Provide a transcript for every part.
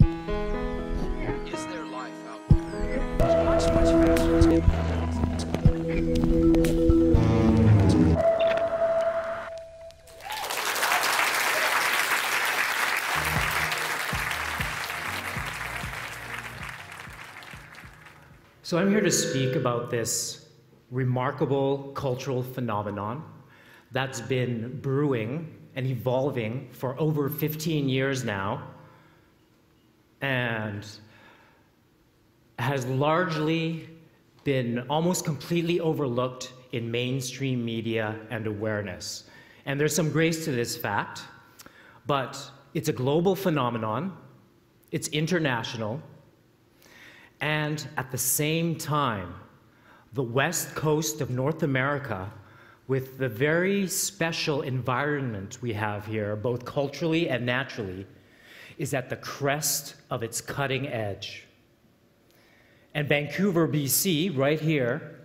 Is there life out there? It's much faster. Let's get So I'm here to speak about this remarkable cultural phenomenon that's been brewing and evolving for over 15 years now and has largely been almost completely overlooked in mainstream media and awareness. And there's some grace to this fact, but it's a global phenomenon, it's international, and at the same time, the west coast of North America, with the very special environment we have here, both culturally and naturally, is at the crest of its cutting edge. And Vancouver, BC, right here,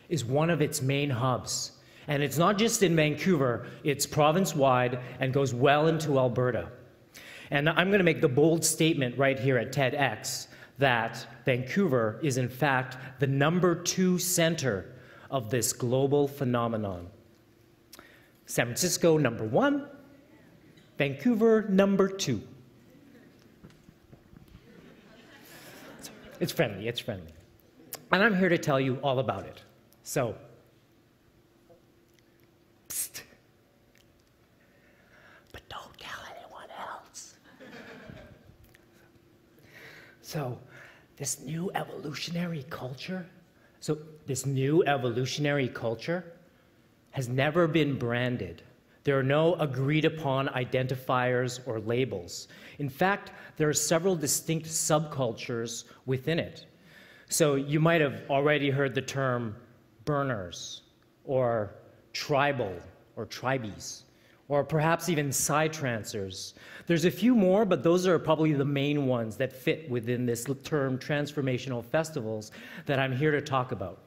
is one of its main hubs. And it's not just in Vancouver, it's province-wide and goes well into Alberta. And I'm going to make the bold statement right here at TEDx that Vancouver is in fact the #2 center of this global phenomenon. San Francisco #1, Vancouver #2. It's friendly, it's friendly. And I'm here to tell you all about it. So, psst. But don't tell anyone else. So, this new evolutionary culture has never been branded. There are no agreed upon identifiers or labels. In fact, there are several distinct subcultures within it. So you might have already heard the term burners, or tribal, or tribies, or perhaps even psytrancers. There's a few more, but those are probably the main ones that fit within this term transformational festivals that I'm here to talk about.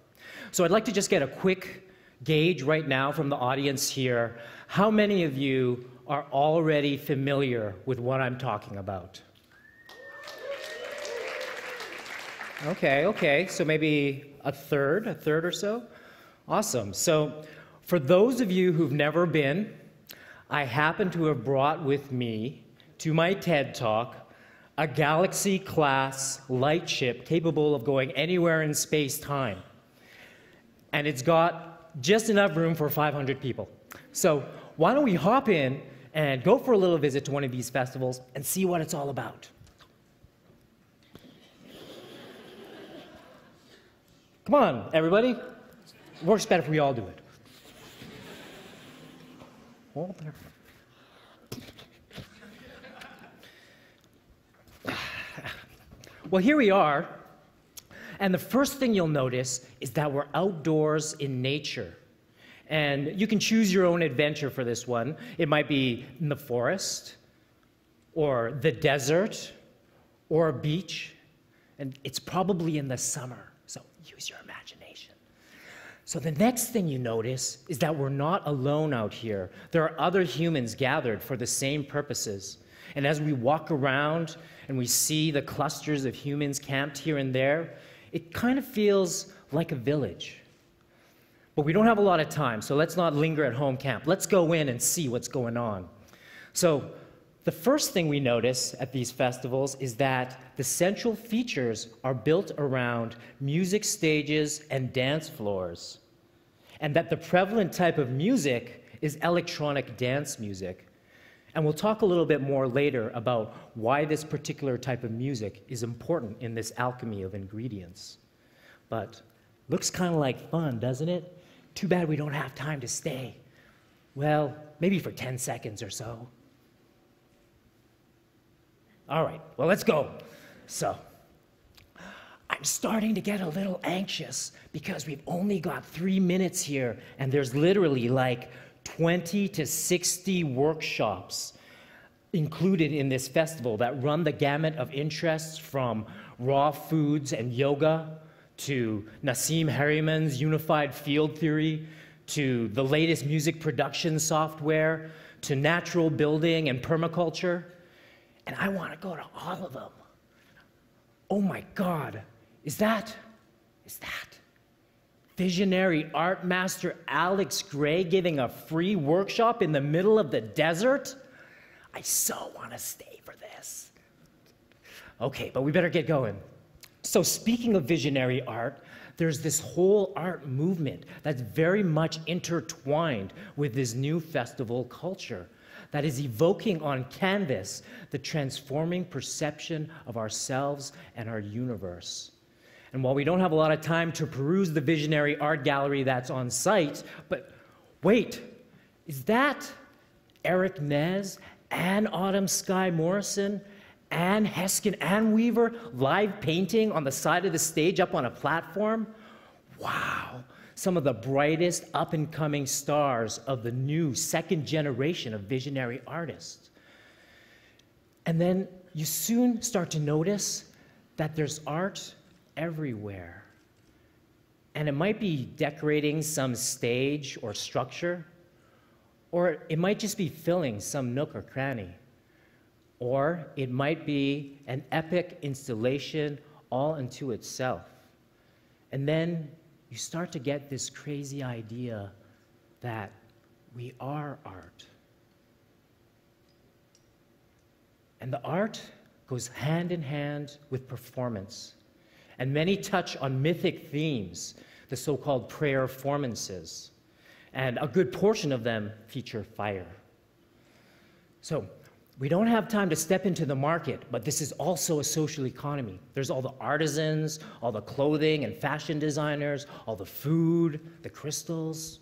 So I'd like to just get a quick gauge right now from the audience here. How many of you are already familiar with what I'm talking about? Okay, so maybe a third or so? Awesome. So for those of you who've never been, I happen to have brought with me to my TED Talk a galaxy-class light ship capable of going anywhere in space-time. And it's got just enough room for 500 people. So why don't we hop in and go for a little visit to one of these festivals and see what it's all about. Come on, everybody. It works better if we all do it. Hold there. Well, here we are, and the first thing you'll notice is that we're outdoors in nature. And you can choose your own adventure for this one. It might be in the forest, or the desert, or a beach, and it's probably in the summer, so use your imagination. So the next thing you notice is that we're not alone out here. There are other humans gathered for the same purposes. And as we walk around and we see the clusters of humans camped here and there, it kind of feels like a village. But we don't have a lot of time, so let's not linger at home camp. Let's go in and see what's going on. So the first thing we notice at these festivals is that the central features are built around music stages and dance floors, and that the prevalent type of music is electronic dance music. And we'll talk a little bit more later about why this particular type of music is important in this alchemy of ingredients. But looks kind of like fun, doesn't it? Too bad we don't have time to stay. Well, maybe for 10 seconds or so. All right, well, let's go. So, I'm starting to get a little anxious because we've only got 3 minutes here, and there's literally like 20 to 60 workshops included in this festival that run the gamut of interests from raw foods and yoga to Nassim Harriman's unified field theory, to the latest music production software, to natural building and permaculture. And I want to go to all of them. oh my God, is that visionary art master Alex Gray giving a free workshop in the middle of the desert? I so want to stay for this. Okay, but we better get going. So speaking of visionary art, there's this whole art movement that's very much intertwined with this new festival culture that is evoking on canvas the transforming perception of ourselves and our universe. And while we don't have a lot of time to peruse the visionary art gallery that's on site, but wait, is that Eric Nez, Anne Autumn Sky Morrison, Anne Heskin, Anne Weaver live painting on the side of the stage up on a platform? Wow, some of the brightest up-and-coming stars of the new second generation of visionary artists. And then you soon start to notice that there's art everywhere. And it might be decorating some stage or structure, or it might just be filling some nook or cranny. Or it might be an epic installation all unto itself. And then you start to get this crazy idea that we are art. And the art goes hand in hand with performance. And many touch on mythic themes, the so-called prayer performances. And a good portion of them feature fire. So, we don't have time to step into the market, but this is also a social economy. There's all the artisans, all the clothing and fashion designers, all the food, the crystals.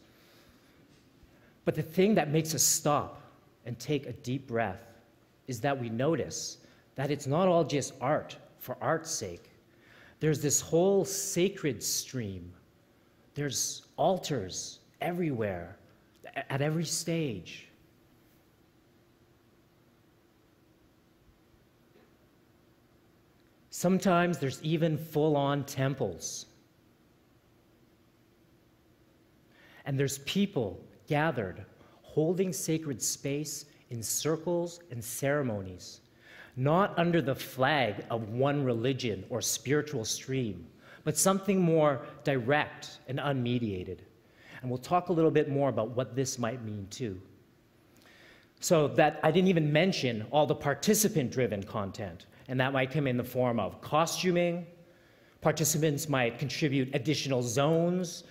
But the thing that makes us stop and take a deep breath is that we notice that it's not all just art for art's sake. There's this whole sacred stream. There's altars everywhere, at every stage. Sometimes there's even full-on temples. And there's people gathered, holding sacred space in circles and ceremonies, not under the flag of one religion or spiritual stream, but something more direct and unmediated. And we'll talk a little bit more about what this might mean too. So that I didn't even mention all the participant-driven content. And that might come in the form of costuming. Participants might contribute additional zones,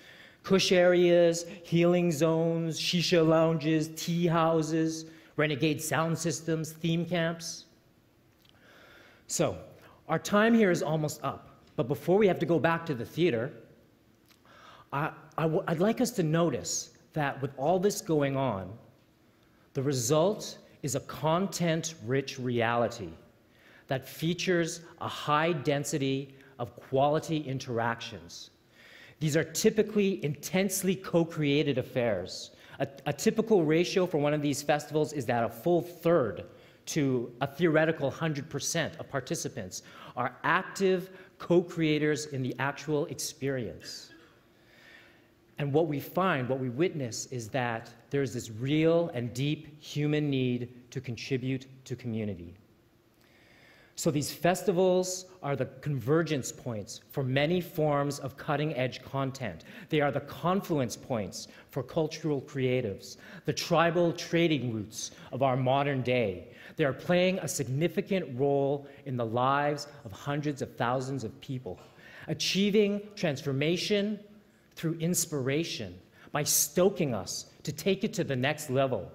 cush areas, healing zones, shisha lounges, tea houses, renegade sound systems, theme camps. So, our time here is almost up. But before we have to go back to the theater, I'd like us to notice that with all this going on, the result is a content-rich reality that features a high density of quality interactions. These are typically intensely co-created affairs. A typical ratio for one of these festivals is that a full third to a theoretical 100% of participants are active co-creators in the actual experience. And what we find, what we witness, is that there's this real and deep human need to contribute to community. So these festivals are the convergence points for many forms of cutting-edge content. They are the confluence points for cultural creatives, the tribal trading routes of our modern day. They are playing a significant role in the lives of hundreds of thousands of people, achieving transformation through inspiration by stoking us to take it to the next level,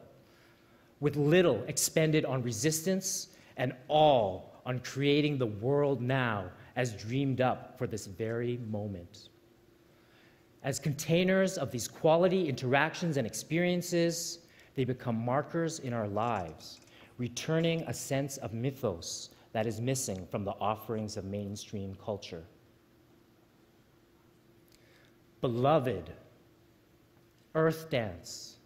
with little expended on resistance and all on creating the world now as dreamed up for this very moment. As containers of these quality interactions and experiences, they become markers in our lives, returning a sense of mythos that is missing from the offerings of mainstream culture. Beloved, Earth Dance,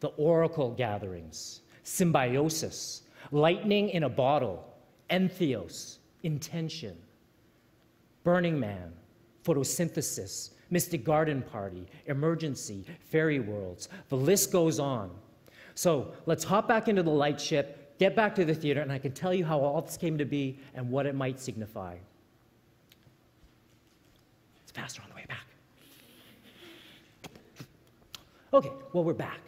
the Oracle gatherings, Symbiosis, Lightning in a Bottle, Entheos, Intention, Burning Man, Photosynthesis, Mystic Garden Party, Emergency, Fairy Worlds. The list goes on. So let's hop back into the light ship, get back to the theater, and I can tell you how all this came to be and what it might signify. faster on the way back. Okay, well, we're back.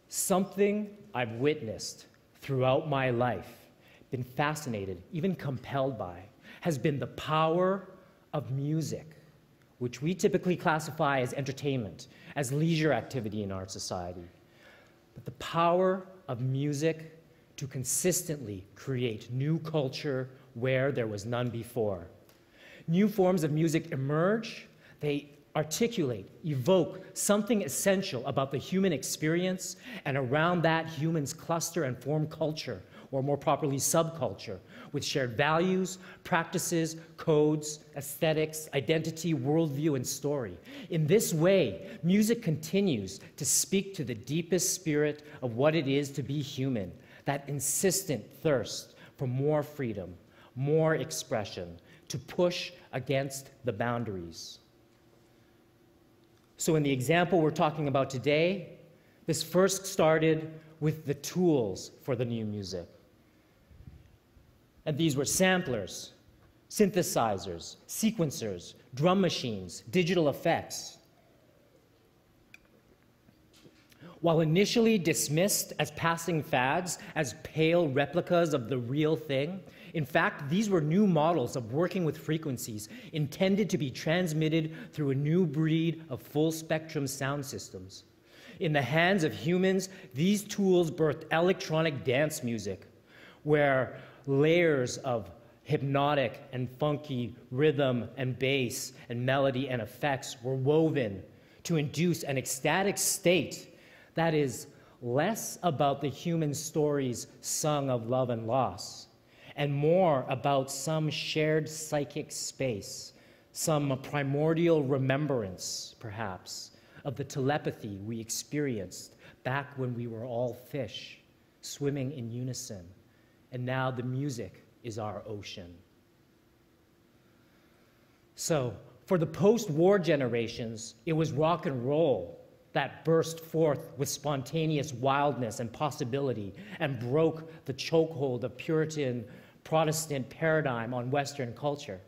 Something I've witnessed throughout my life, been fascinated, even compelled by, has been the power of music, which we typically classify as entertainment, as leisure activity in our society. But the power of music to consistently create new culture where there was none before. New forms of music emerge, they articulate, evoke something essential about the human experience, and around that humans cluster and form culture, or more properly subculture, with shared values, practices, codes, aesthetics, identity, worldview, and story. In this way, music continues to speak to the deepest spirit of what it is to be human, that insistent thirst for more freedom, more expression, to push against the boundaries. So in the example we're talking about today, this first started with the tools for the new music. And these were samplers, synthesizers, sequencers, drum machines, digital effects. While initially dismissed as passing fads, as pale replicas of the real thing, in fact, these were new models of working with frequencies intended to be transmitted through a new breed of full-spectrum sound systems. In the hands of humans, these tools birthed electronic dance music, where layers of hypnotic and funky rhythm and bass and melody and effects were woven to induce an ecstatic state that is less about the human stories sung of love and loss, and more about some shared psychic space, some primordial remembrance, perhaps, of the telepathy we experienced back when we were all fish, swimming in unison, and now the music is our ocean. So, for the post-war generations, it was rock and roll that burst forth with spontaneous wildness and possibility and broke the chokehold of Puritan Protestant paradigm on Western culture.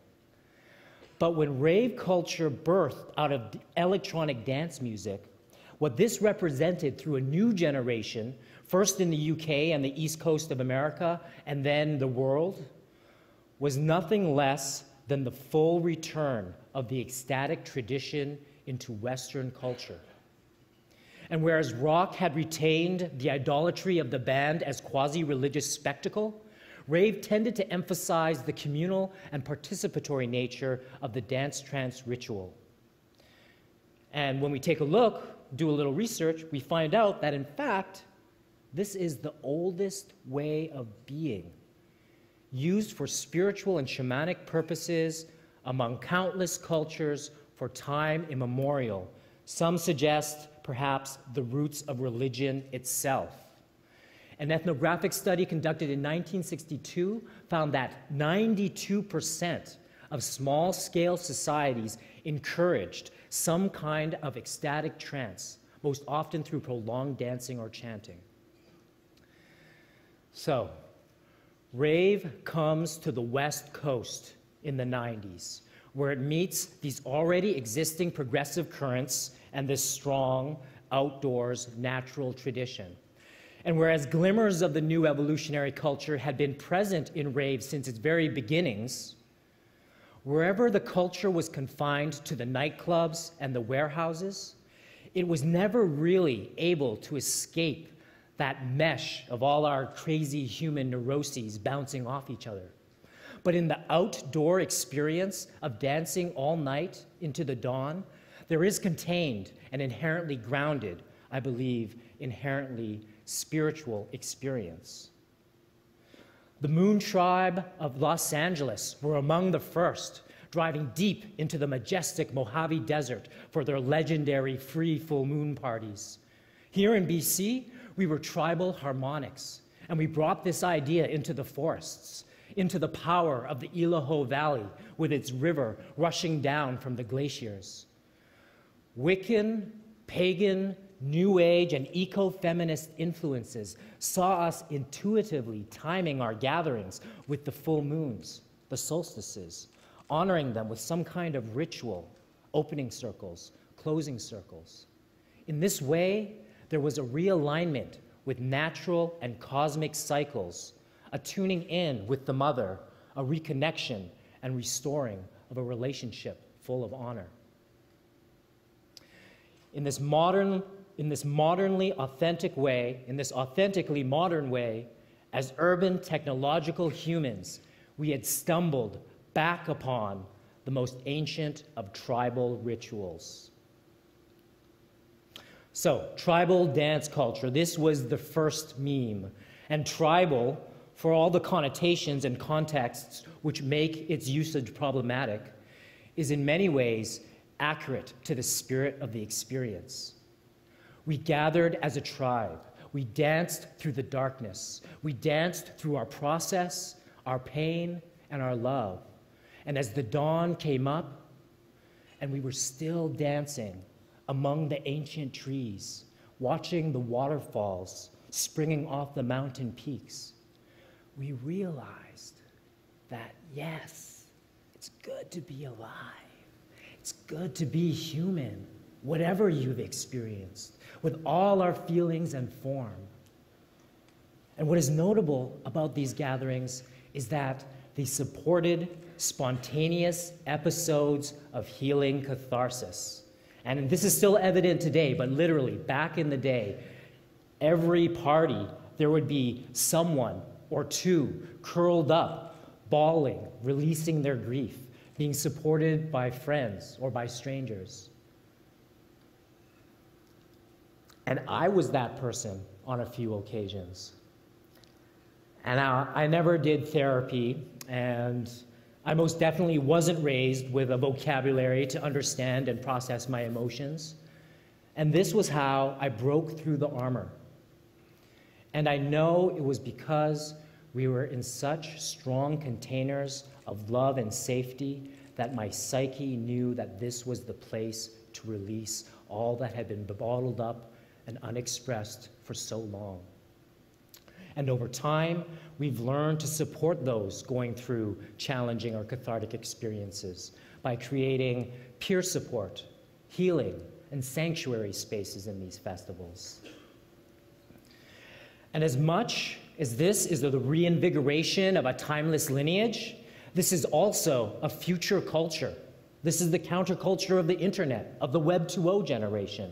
But when rave culture birthed out of electronic dance music, what this represented through a new generation, first in the UK and the East Coast of America, and then the world, was nothing less than the full return of the ecstatic tradition into Western culture. And whereas rock had retained the idolatry of the band as quasi-religious spectacle, rave tended to emphasize the communal and participatory nature of the dance-trance ritual. And when we take a look, do a little research, we find out that, in fact, this is the oldest way of being, used for spiritual and shamanic purposes among countless cultures for time immemorial. Some suggest, perhaps, the roots of religion itself. An ethnographic study conducted in 1962 found that 92% of small-scale societies encouraged some kind of ecstatic trance, most often through prolonged dancing or chanting. So, rave comes to the West Coast in the 90s, where it meets these already existing progressive currents and this strong outdoors natural tradition. And whereas glimmers of the new evolutionary culture had been present in rave since its very beginnings, wherever the culture was confined to the nightclubs and the warehouses, it was never really able to escape that mesh of all our crazy human neuroses bouncing off each other. But in the outdoor experience of dancing all night into the dawn, there is contained and inherently grounded, I believe, inherently spiritual experience. The Moon Tribe of Los Angeles were among the first, driving deep into the majestic Mojave Desert for their legendary free full moon parties. Here in BC, we were tribal harmonics, and we brought this idea into the forests, into the power of the Idaho Valley with its river rushing down from the glaciers. Wiccan, pagan, New Age, and eco-feminist influences saw us intuitively timing our gatherings with the full moons, the solstices, honoring them with some kind of ritual, opening circles, closing circles. In this way, there was a realignment with natural and cosmic cycles, a tuning in with the mother, a reconnection and restoring of a relationship full of honor. In this authentically modern way, as urban technological humans, we had stumbled back upon the most ancient of tribal rituals. So, tribal dance culture, this was the first meme. And tribal, for all the connotations and contexts which make its usage problematic, is in many ways accurate to the spirit of the experience. We gathered as a tribe. We danced through the darkness. We danced through our process, our pain, and our love. And as the dawn came up, and we were still dancing among the ancient trees, watching the waterfalls springing off the mountain peaks, we realized that, yes, it's good to be alive. It's good to be human, whatever you've experienced, with all our feelings and form. And what is notable about these gatherings is that they supported spontaneous episodes of healing catharsis. And this is still evident today, but literally, back in the day, every party, there would be someone or two curled up, bawling, releasing their grief, being supported by friends or by strangers. And I was that person on a few occasions. And I never did therapy, and I most definitely wasn't raised with a vocabulary to understand and process my emotions. And this was how I broke through the armor. And I know it was because we were in such strong containers of love and safety that my psyche knew that this was the place to release all that had been bottled up and unexpressed for so long. And over time, we've learned to support those going through challenging or cathartic experiences by creating peer support, healing, and sanctuary spaces in these festivals. And as much as this is the reinvigoration of a timeless lineage, this is also a future culture. This is the counterculture of the internet, of the Web 2.0 generation.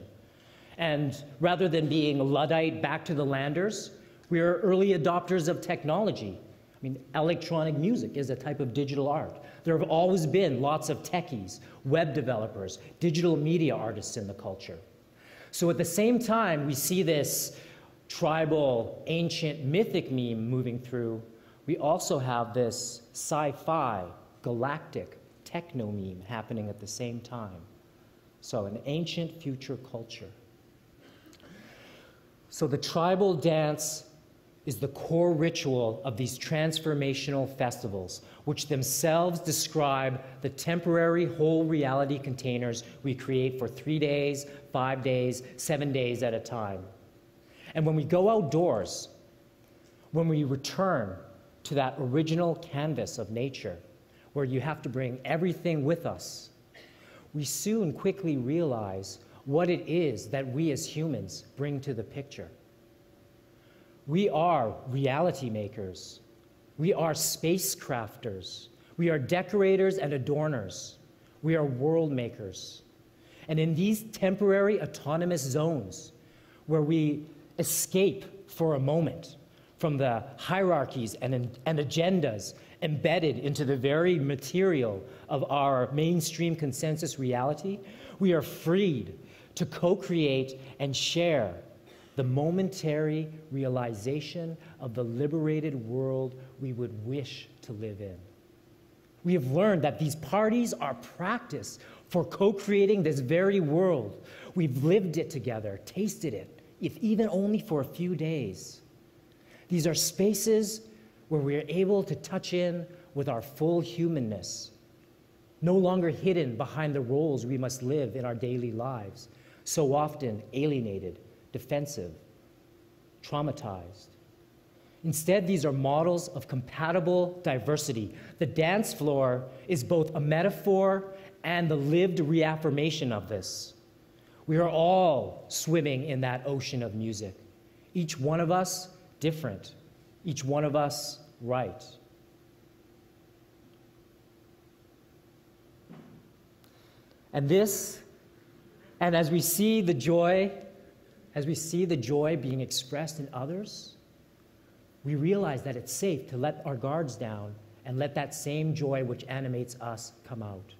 And rather than being Luddite back to the landers, we are early adopters of technology. I mean, electronic music is a type of digital art. There have always been lots of techies, web developers, digital media artists in the culture. So at the same time, we see this tribal, ancient, mythic meme moving through, we also have this sci-fi, galactic, techno meme happening at the same time. So an ancient future culture. So the tribal dance is the core ritual of these transformational festivals, which themselves describe the temporary whole reality containers we create for 3 days, 5 days, 7 days at a time. And when we go outdoors, when we return to that original canvas of nature, where you have to bring everything with us, we soon quickly realize what it is that we as humans bring to the picture. We are reality makers. We are spacecrafters. We are decorators and adorners. We are world makers. And in these temporary autonomous zones, where we escape for a moment from the hierarchies and agendas embedded into the very material of our mainstream consensus reality, we are freed to co-create and share the momentary realization of the liberated world we would wish to live in. We have learned that these parties are practice for co-creating this very world. We've lived it together, tasted it, if even only for a few days. These are spaces where we are able to touch in with our full humanness, no longer hidden behind the roles we must live in our daily lives, so often alienated, defensive, traumatized. Instead, these are models of compatible diversity. The dance floor is both a metaphor and the lived reaffirmation of this. We are all swimming in that ocean of music. Each one of us different. Each one of us right. And as we see the joy being expressed in others, we realize that it's safe to let our guards down and let that same joy which animates us come out.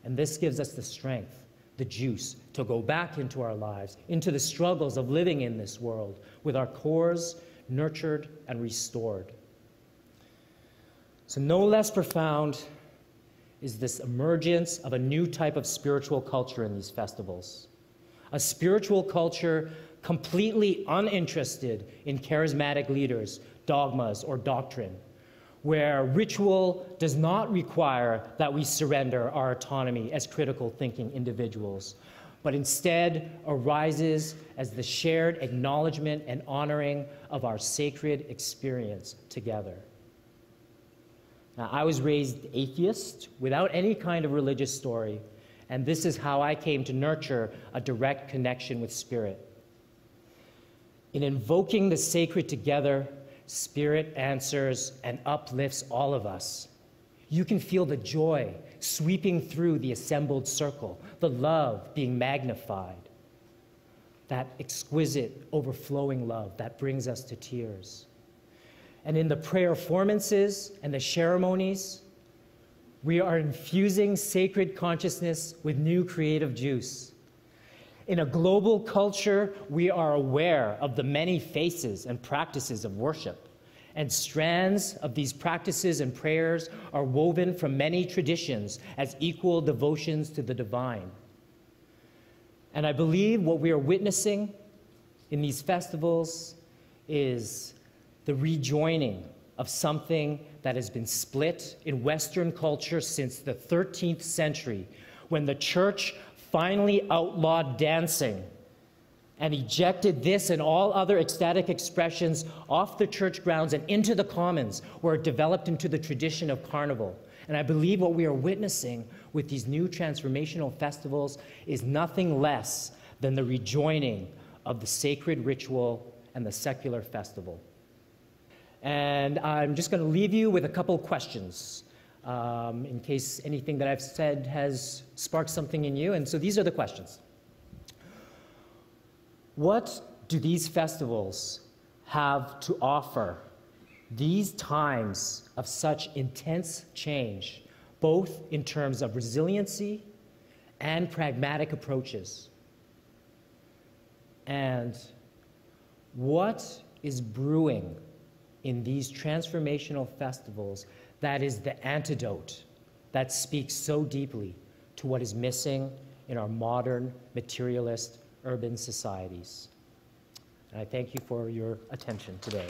And this gives us the strength, the juice, to go back into our lives, into the struggles of living in this world, with our cores nurtured and restored. So no less profound is this emergence of a new type of spiritual culture in these festivals. A spiritual culture completely uninterested in charismatic leaders, dogmas, or doctrine, where ritual does not require that we surrender our autonomy as critical thinking individuals, but instead arises as the shared acknowledgement and honoring of our sacred experience together. Now, I was raised atheist without any kind of religious story, and this is how I came to nurture a direct connection with Spirit. In invoking the sacred together, Spirit answers and uplifts all of us. You can feel the joy sweeping through the assembled circle, the love being magnified, that exquisite, overflowing love that brings us to tears. And in the prayer performances and the ceremonies, we are infusing sacred consciousness with new creative juice. In a global culture, we are aware of the many faces and practices of worship, and strands of these practices and prayers are woven from many traditions as equal devotions to the divine. And I believe what we are witnessing in these festivals is the rejoining of something that has been split in Western culture since the 13th century, when the church finally outlawed dancing and ejected this and all other ecstatic expressions off the church grounds and into the commons, where it developed into the tradition of carnival. And I believe what we are witnessing with these new transformational festivals is nothing less than the rejoining of the sacred ritual and the secular festival. And I'm just going to leave you with a couple questions, in case anything that I've said has sparked something in you. And so these are the questions. What do these festivals have to offer these times of such intense change, both in terms of resiliency and pragmatic approaches? And what is brewing in these transformational festivals that is the antidote that speaks so deeply to what is missing in our modern, materialist, urban societies? And I thank you for your attention today.